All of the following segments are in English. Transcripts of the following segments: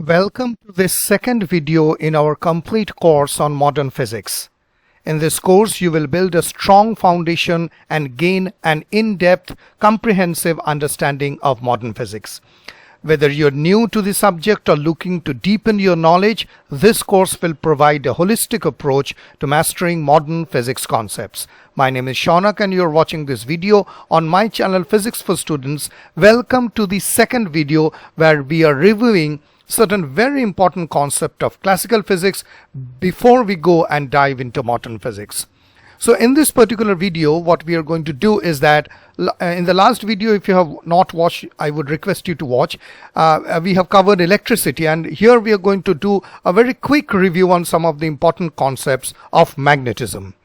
Welcome to this second video in our complete course on modern physics. In this course, you will build a strong foundation and gain an in-depth, comprehensive understanding of modern physics. Whether you're new to the subject or looking to deepen your knowledge, this course will provide a holistic approach to mastering modern physics concepts. My name is Shaunak and you're watching this video on my channel Physics for Students. Welcome to the second video where we are reviewing certain very important concept of classical physics before we go and dive into modern physics. So in this particular video, what we are going to do is that in the last video, if you have not watched, I would request you to watch. We have covered electricity, and here we are going to do a very quick review on some of the important concepts of magnetism.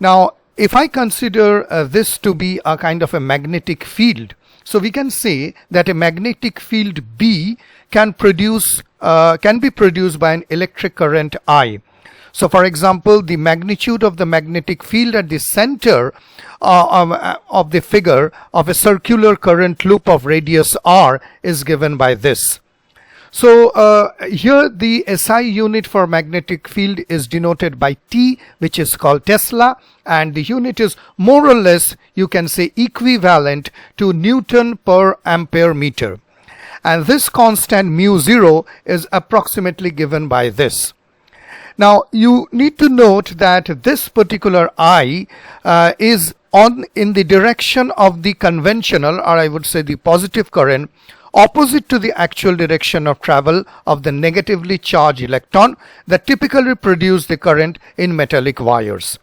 Now, if I consider this to be a kind of a magnetic field, so we can say that a magnetic field B can be produced by an electric current I. So for example, the magnitude of the magnetic field at the center of the figure of a circular current loop of radius r is given by this. So here the SI unit for magnetic field is denoted by T, which is called Tesla, and the unit is more or less, you can say, equivalent to Newton per ampere meter. And this constant mu0 is approximately given by this. Now you need to note that this particular I is in the direction of the conventional, or I would say the positive current, opposite to the actual direction of travel of the negatively charged electron that typically produce the current in metallic wires.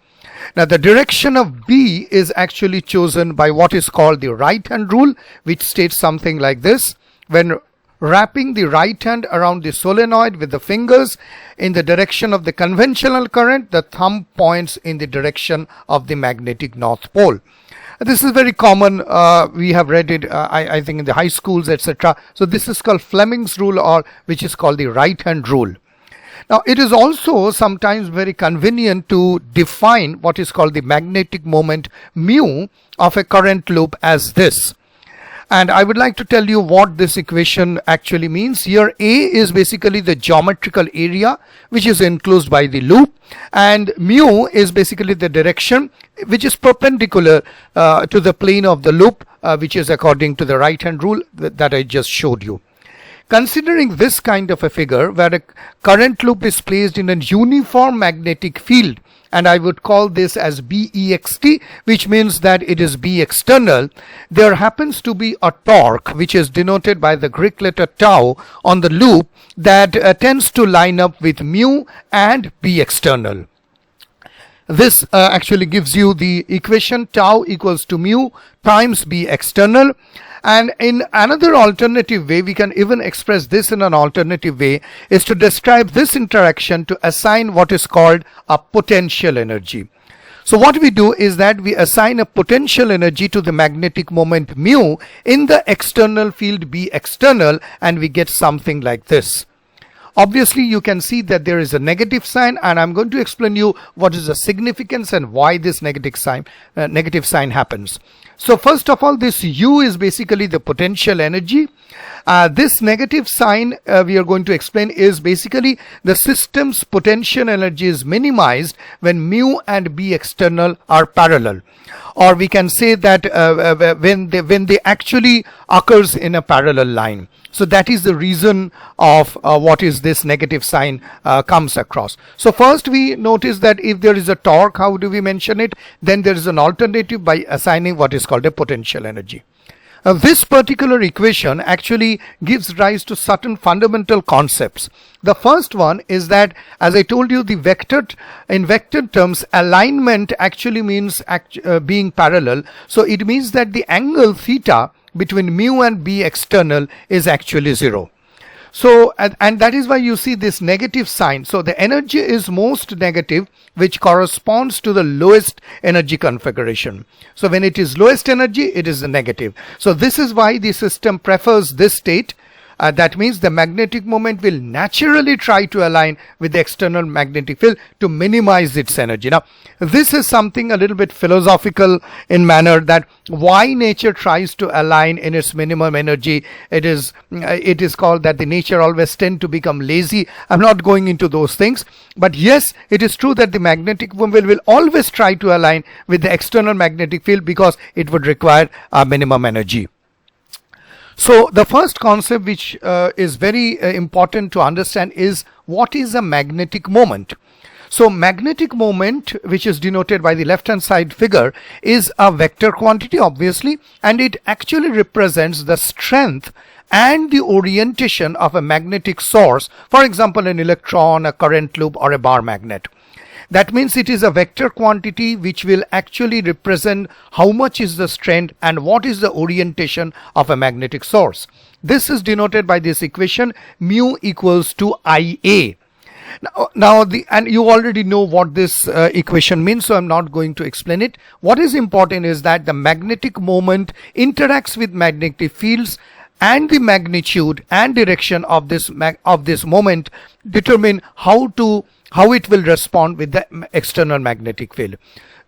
Now the direction of B is actually chosen by what is called the right hand rule, which states something like this: when wrapping the right hand around the solenoid with the fingers in the direction of the conventional current, the thumb points in the direction of the magnetic north pole. This is very common. We have read it, I think, in the high schools, etc. So this is called Fleming's rule, or which is called the right hand rule. Now it is also sometimes very convenient to define what is called the magnetic moment mu of a current loop as this. And I would like to tell you what this equation actually means. Here A is basically the geometrical area which is enclosed by the loop, and mu is basically the direction which is perpendicular to the plane of the loop, which is according to the right hand rule that I just showed you. Considering this kind of a figure where a current loop is placed in a uniform magnetic field, and I would call this as BEXT, which means that it is B external, there happens to be a torque which is denoted by the Greek letter tau on the loop that tends to line up with mu and B external. This actually gives you the equation tau equals to mu times B external. And in another alternative way, we can even express this in an alternative way, is to describe this interaction to assign what is called a potential energy. So what we do is that we assign a potential energy to the magnetic moment mu in the external field B external, and we get something like this. Obviously, you can see that there is a negative sign, and I'm going to explain you what is the significance and why this negative sign happens. So first of all, this U is basically the potential energy. This negative sign we are going to explain is basically the system's potential energy is minimized when mu and B external are parallel, or we can say that when they actually occurs in a parallel line. So that is the reason of what is this negative sign comes across. So first we notice that if there is a torque, how do we mention it? Then there is an alternative by assigning what is called a potential energy. This particular equation actually gives rise to certain fundamental concepts. The first one is that, as I told you, in vector terms, alignment actually means being parallel. So it means that the angle theta between mu and B external is actually 0. So, and that is why you see this negative sign. So the energy is most negative, which corresponds to the lowest energy configuration. So when it is lowest energy, it is a negative. So this is why the system prefers this state. That means the magnetic moment will naturally try to align with the external magnetic field to minimize its energy. Now, this is something a little bit philosophical in manner, that why nature tries to align in its minimum energy. It is called that the nature always tend to become lazy. I'm not going into those things, but yes, it is true that the magnetic moment will always try to align with the external magnetic field because it would require a minimum energy. So the first concept which is very important to understand is what is a magnetic moment. So magnetic moment, which is denoted by the left hand side figure, is a vector quantity obviously, and it actually represents the strength and the orientation of a magnetic source, for example an electron, a current loop, or a bar magnet. That means it is a vector quantity which will actually represent how much is the strength and what is the orientation of a magnetic source. This is denoted by this equation, mu equals to Ia. And you already know what this equation means, so I'm not going to explain it. What is important is that the magnetic moment interacts with magnetic fields, and the magnitude and direction of this moment determine how it will respond with the external magnetic field.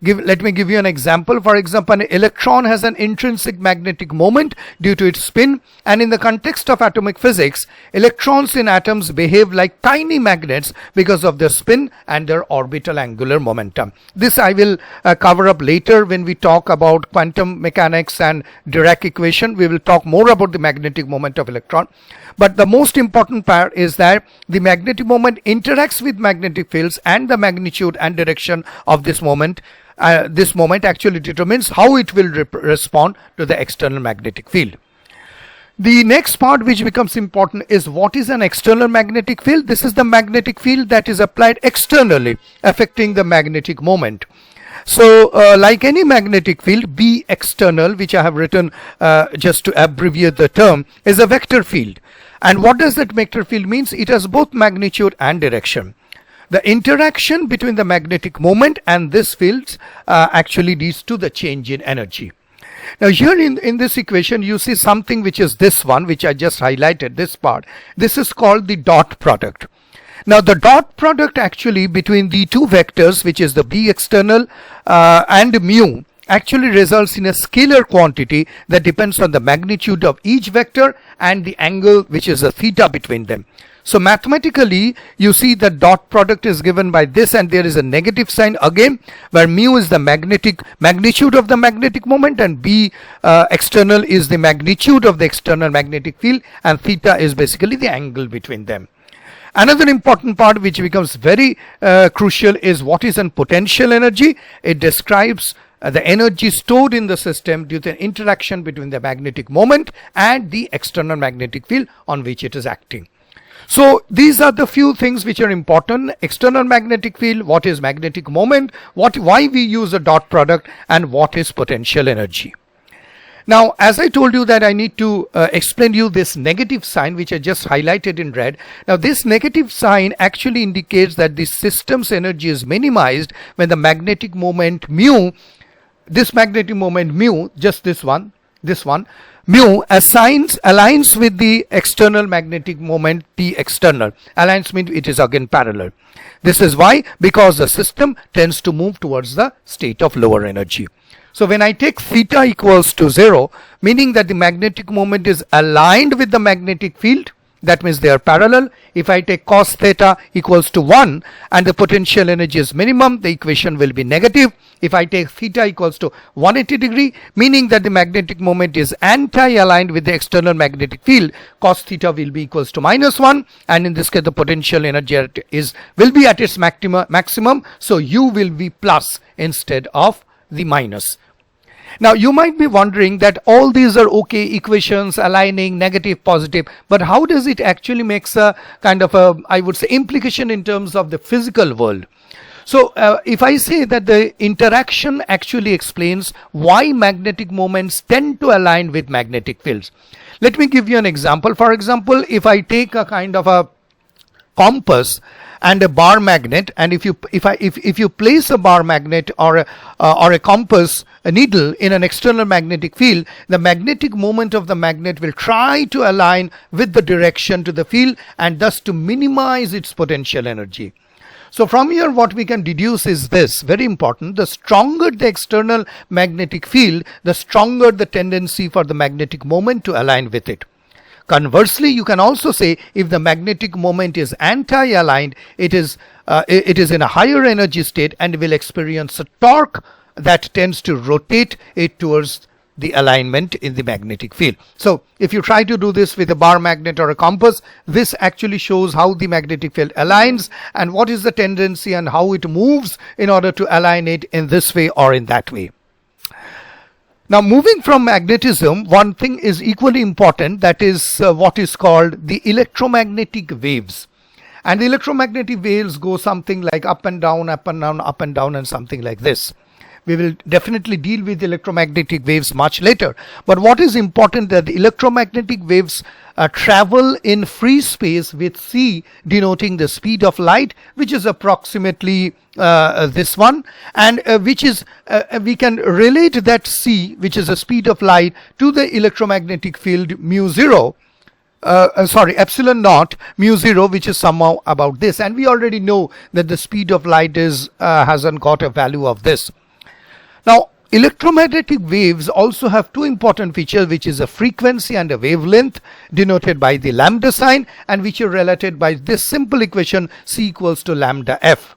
Let me give you an example. For example, an electron has an intrinsic magnetic moment due to its spin, and in the context of atomic physics, electrons in atoms behave like tiny magnets because of their spin and their orbital angular momentum. This I will cover up later when we talk about quantum mechanics and Dirac equation. We will talk more about the magnetic moment of electron. But the most important part is that the magnetic moment interacts with magnetic fields, and the magnitude and direction of this moment actually determines how it will respond to the external magnetic field. The next part which becomes important is what is an external magnetic field. This is the magnetic field that is applied externally, affecting the magnetic moment. So like any magnetic field, B external, which I have written just to abbreviate the term, is a vector field. And what does that vector field means? It has both magnitude and direction. The interaction between the magnetic moment and this field actually leads to the change in energy. Now here in this equation you see something which is this one, which I just highlighted, this part. This is called the dot product. Now the dot product actually between the two vectors, which is the B external and mu, actually results in a scalar quantity that depends on the magnitude of each vector and the angle, which is a theta, between them. So mathematically you see the dot product is given by this, and there is a negative sign again, where mu is the magnitude of the magnetic moment, and B external is the magnitude of the external magnetic field, and theta is basically the angle between them. Another important part which becomes very crucial is what is a potential energy. It describes the energy stored in the system due to an interaction between the magnetic moment and the external magnetic field on which it is acting. So these are the few things which are important: external magnetic field, what is magnetic moment, why we use a dot product, and what is potential energy. Now, as I told you that I need to explain you this negative sign which I just highlighted in red. Now this negative sign actually indicates that the system's energy is minimized when the magnetic moment mu, this magnetic moment mu, just this one, mu aligns with the external magnetic moment P external. Aligns means it is again parallel. This is why, because the system tends to move towards the state of lower energy. So when I take theta equals to 0, meaning that the magnetic moment is aligned with the magnetic field, that means they are parallel. If I take cos theta equals to 1 and the potential energy is minimum, the equation will be negative. If I take theta equals to 180 degree, meaning that the magnetic moment is anti-aligned with the external magnetic field, cos theta will be equals to -1, and in this case the potential energy will be at its maximum, so U will be plus instead of the minus. Now you might be wondering that all these are okay equations, aligning negative, positive, but how does it actually makes a kind of a, I would say, implication in terms of the physical world? So if I say that the interaction actually explains why magnetic moments tend to align with magnetic fields. Let me give you an example. For example, if I take a kind of a compass and a bar magnet, and if you place a bar magnet or a compass, a needle, in an external magnetic field, the magnetic moment of the magnet will try to align with the direction to the field and thus to minimize its potential energy. So from here what we can deduce is this, very important: the stronger the external magnetic field, the stronger the tendency for the magnetic moment to align with it. Conversely, you can also say if the magnetic moment is anti-aligned, it is in a higher energy state and will experience a torque that tends to rotate it towards the alignment in the magnetic field. So if you try to do this with a bar magnet or a compass, this actually shows how the magnetic field aligns and what is the tendency and how it moves in order to align it in this way or in that way. Now, moving from magnetism, one thing is equally important, that is what is called the electromagnetic waves. And the electromagnetic waves go something like up and down, up and down, up and down, and something like this. We will definitely deal with electromagnetic waves much later. But what is important that the electromagnetic waves travel in free space with c denoting the speed of light, which is approximately this one, and which is we can relate that c, which is the speed of light, to the electromagnetic field mu 0. Epsilon naught mu 0, which is somehow about this, and we already know that the speed of light is hasn't got a value of this. Now, electromagnetic waves also have two important features, which is a frequency and a wavelength, denoted by the lambda sign, and which are related by this simple equation, c equals to lambda f.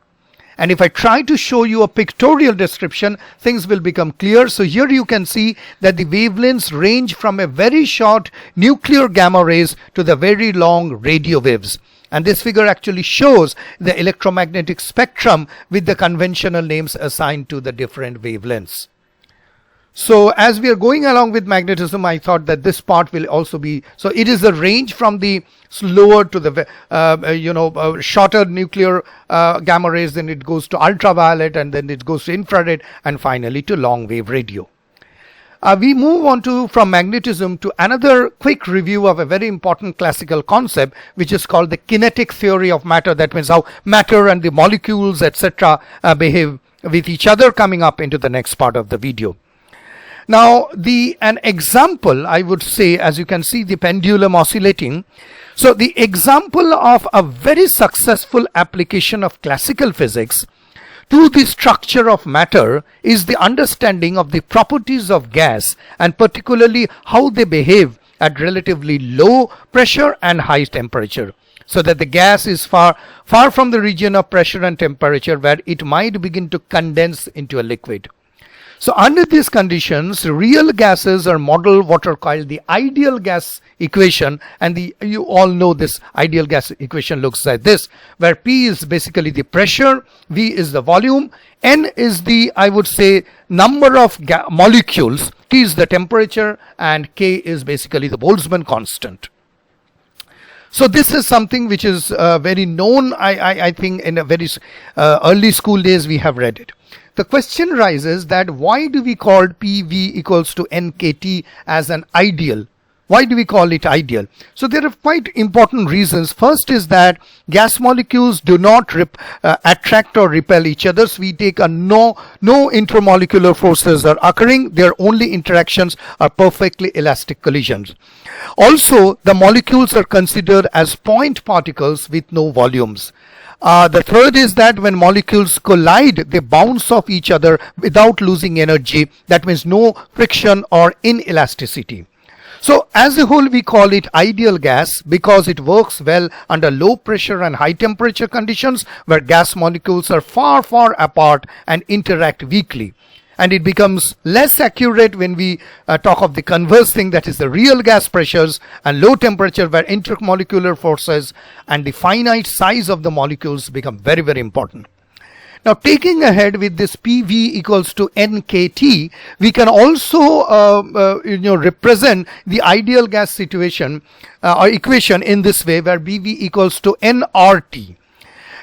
And if I try to show you a pictorial description, things will become clear. So here you can see that the wavelengths range from a very short nuclear gamma rays to the very long radio waves. And this figure actually shows the electromagnetic spectrum with the conventional names assigned to the different wavelengths. So as we are going along with magnetism, I thought that this part will also be, so it is a range from the slower to the shorter nuclear gamma rays, then it goes to ultraviolet, and then it goes to infrared, and finally to long wave radio. We move on from magnetism to another quick review of a very important classical concept, which is called the kinetic theory of matter. That means how matter and the molecules, etc. Behave with each other, coming up into the next part of the video. Now, an example, I would say, as you can see the pendulum oscillating. So the example of a very successful application of classical physics to the structure of matter is the understanding of the properties of gas, and particularly how they behave at relatively low pressure and high temperature, so that the gas is far from the region of pressure and temperature where it might begin to condense into a liquid. So under these conditions, real gases are modeled what are called the ideal gas equation, and you all know this ideal gas equation looks like this, where P is basically the pressure, V is the volume, N is the, I would say, number of molecules, T is the temperature, and K is basically the Boltzmann constant. So this is something which is very known. I think in a very early school days we have read it. The question rises that why do we call PV equals to NKT as an ideal? Why do we call it ideal? So there are quite important reasons. First is that gas molecules do not attract or repel each other. So we take a no intermolecular forces are occurring. Their only interactions are perfectly elastic collisions. Also, the molecules are considered as point particles with no volumes. The third is that when molecules collide, they bounce off each other without losing energy. That means no friction or inelasticity. So as a whole, we call it ideal gas because it works well under low pressure and high temperature conditions where gas molecules are far apart and interact weakly. And it becomes less accurate when we talk of the converse thing, that is the real gas pressures and low temperature where intermolecular forces and the finite size of the molecules become very important. Now, taking ahead with this PV equals to NKT, we can also represent the ideal gas situation or equation in this way, where BV equals to nRT.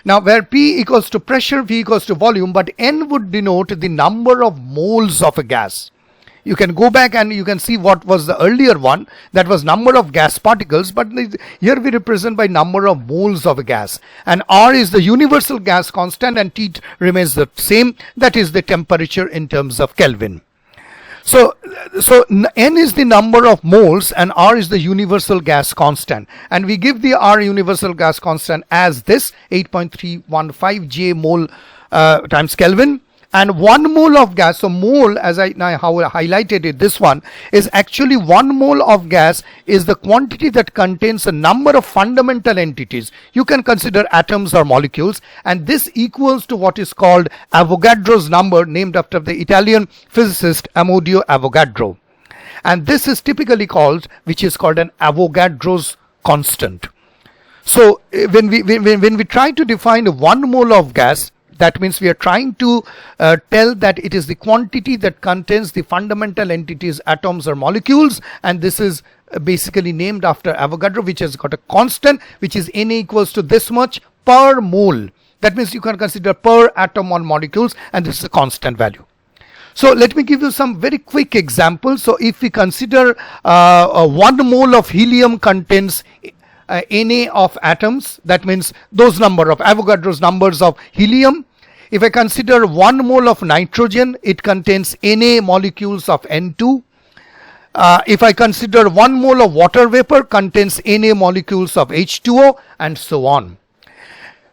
Now, where P equals to pressure, V equals to volume, but N would denote the number of moles of a gas. You can go back and you can see what was the earlier one, that was number of gas particles, but here we represent by number of moles of a gas, and R is the universal gas constant and T remains the same, that is the temperature in terms of Kelvin. So N is the number of moles and R is the universal gas constant, and we give the R universal gas constant as this 8.315 J mole times Kelvin. And 1 mole of gas, so mole, as I highlighted it, this one is actually 1 mole of gas is the quantity that contains a number of fundamental entities. You can consider atoms or molecules, and this equals to what is called Avogadro's number, named after the Italian physicist Amedeo Avogadro. And this is typically called, which is called an Avogadro's constant. So when we try to define 1 mole of gas, that means we are trying to tell that it is the quantity that contains the fundamental entities, atoms or molecules, and this is basically named after Avogadro, which has got a constant which is Na equals to this much per mole. That means you can consider per atom on molecules, and this is a constant value. So let me give you some very quick examples. So if we consider 1 mole of helium contains Na of atoms, that means those number of Avogadro's numbers of helium. If I consider 1 mole of nitrogen, it contains Na molecules of N2. If I consider 1 mole of water vapor, contains Na molecules of H2O, and so on.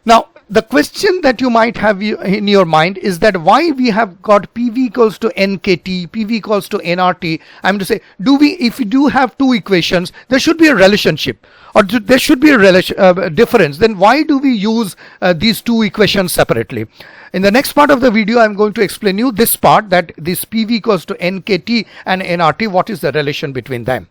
Now the question that you might have in your mind is that why we have got PV equals to NKT, PV equals to nRT. I'm to say, if we do have two equations, there should be a relationship, or there should be a difference. Then why do we use these two equations separately? In the next part of the video, I'm going to explain you this part, that this PV equals to NKT and nRT, what is the relation between them.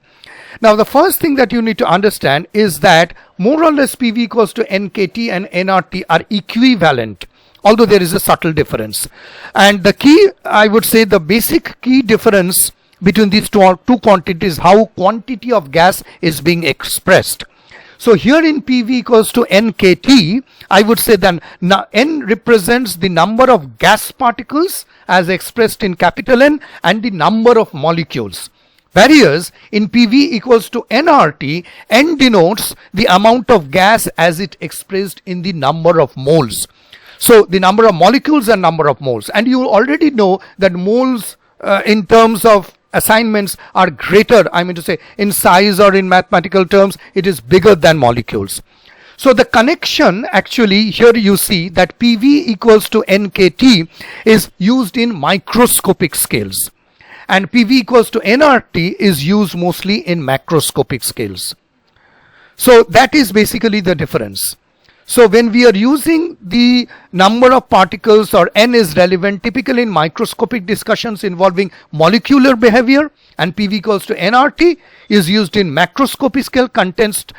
Now the first thing that you need to understand is that more or less PV equals to NKT and nRT are equivalent, although there is a subtle difference. And the key, I would say, the basic key difference between these two quantities, how quantity of gas is being expressed. So here in PV equals to NKT, I would say that N represents the number of gas particles as expressed in capital N and the number of molecules. Whereas in PV equals to nRT, N denotes the amount of gas as it expressed in the number of moles. So the number of molecules and number of moles. And you already know that moles in terms of assignments are greater, I mean to say in size or in mathematical terms, it is bigger than molecules. So the connection, actually here you see that PV equals to NKT is used in microscopic scales, and PV equals to nRT is used mostly in macroscopic scales. So that is basically the difference. So when we are using the number of particles, or N is relevant typically in microscopic discussions involving molecular behavior, and PV equals to nRT is used in macroscopic scale context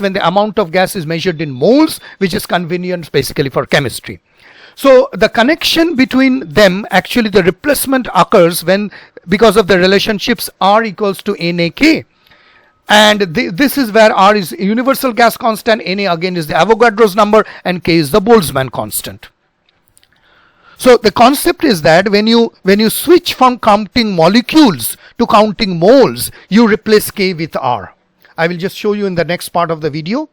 when the amount of gas is measured in moles, which is convenient basically for chemistry. So the connection between them, actually the replacement occurs when, because of the relationships R equals to NAK. And this is where R is universal gas constant, Na again is the Avogadro's number, and K is the Boltzmann constant. So the concept is that when you switch from counting molecules to counting moles, you replace K with R. I will just show you in the next part of the video.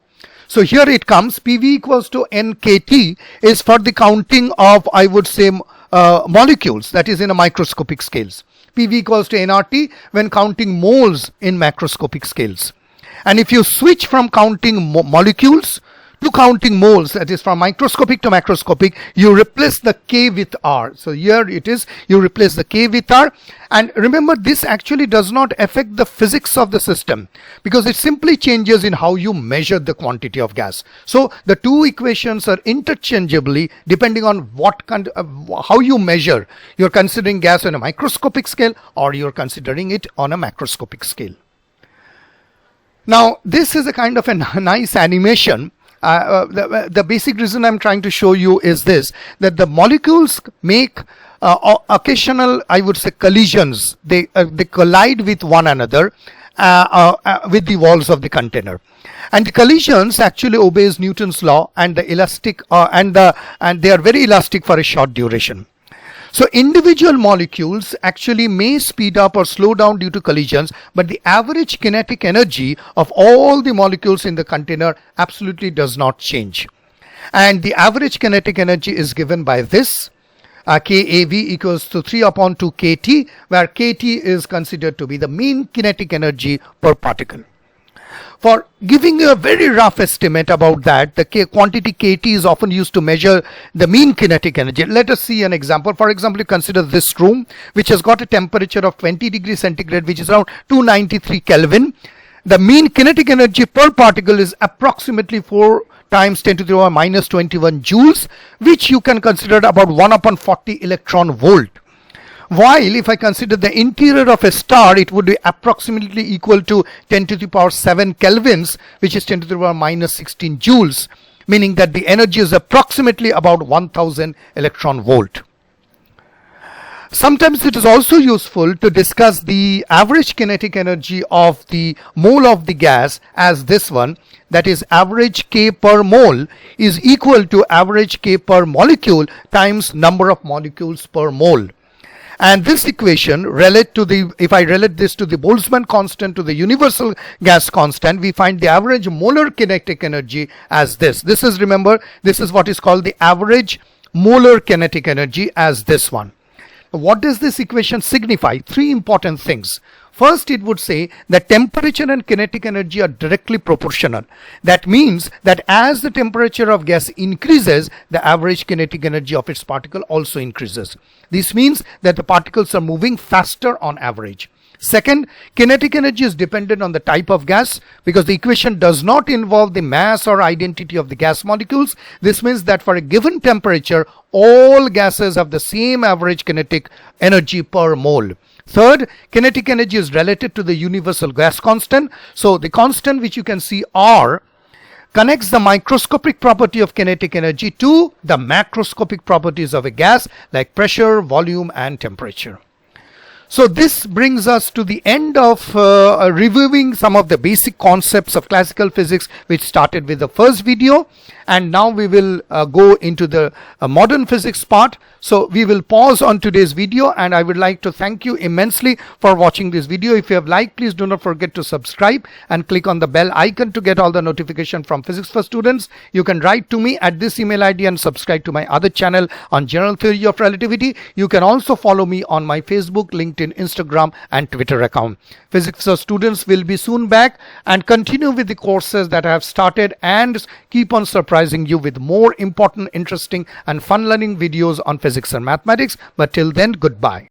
So here it comes, PV equals to NKT is for the counting of, I would say, molecules, that is in a microscopic scales. PV equals to nRT when counting moles in macroscopic scales. And if you switch from counting molecules to counting moles, that is from microscopic to macroscopic, you replace the K with R. So here it is, you replace the K with R. And remember, this actually does not affect the physics of the system, because it simply changes in how you measure the quantity of gas. So the two equations are interchangeably depending on what kind of, how you measure. You're considering gas on a microscopic scale, or you're considering it on a macroscopic scale. Now this is a kind of a nice animation. The basic reason I'm trying to show you is this, that the molecules make occasional, I would say, collisions. They collide with one another with the walls of the container, and the collisions actually obeys Newton's law, and the elastic and they are very elastic for a short duration. So individual molecules actually may speed up or slow down due to collisions, but the average kinetic energy of all the molecules in the container absolutely does not change. And the average kinetic energy is given by this. KAV equals to 3 upon 2 KT, where KT is considered to be the mean kinetic energy per particle. For giving you a very rough estimate about that, the quantity KT is often used to measure the mean kinetic energy. Let us see an example. For example, you consider this room, which has got a temperature of 20 degrees centigrade, which is around 293 Kelvin. The mean kinetic energy per particle is approximately 4 times 10 to the power minus 21 joules, which you can consider about 1 upon 40 electron volt. While if I consider the interior of a star, it would be approximately equal to 10 to the power 7 kelvins, which is 10 to the power minus 16 joules, meaning that the energy is approximately about 1000 electron volt. Sometimes it is also useful to discuss the average kinetic energy of the mole of the gas as this one, that is average K per mole is equal to average K per molecule times number of molecules per mole. And this equation if I relate this to the Boltzmann constant to the universal gas constant, we find the average molar kinetic energy as this. Remember, this is what is called the average molar kinetic energy as this one. What does this equation signify? 3 important things. First, it would say that temperature and kinetic energy are directly proportional. That means that as the temperature of gas increases, the average kinetic energy of its particle also increases. This means that the particles are moving faster on average. Second, kinetic energy is dependent on the type of gas because the equation does not involve the mass or identity of the gas molecules. This means that for a given temperature, all gases have the same average kinetic energy per mole. Third, kinetic energy is related to the universal gas constant. So the constant which you can see R connects the microscopic property of kinetic energy to the macroscopic properties of a gas like pressure, volume and temperature. So this brings us to the end of reviewing some of the basic concepts of classical physics, which started with the first video, and now we will go into the modern physics part. So we will pause on today's video, and I would like to thank you immensely for watching this video. If you have liked, please do not forget to subscribe and click on the bell icon to get all the notification from Physics for Students. You can write to me at this email ID and subscribe to my other channel on General Theory of Relativity. You can also follow me on my Facebook, LinkedIn, Instagram and Twitter account. Physics for Students will be soon back and continue with the courses that I have started and keep on surprising you with more important, interesting and fun learning videos on physics and mathematics. But till then, goodbye.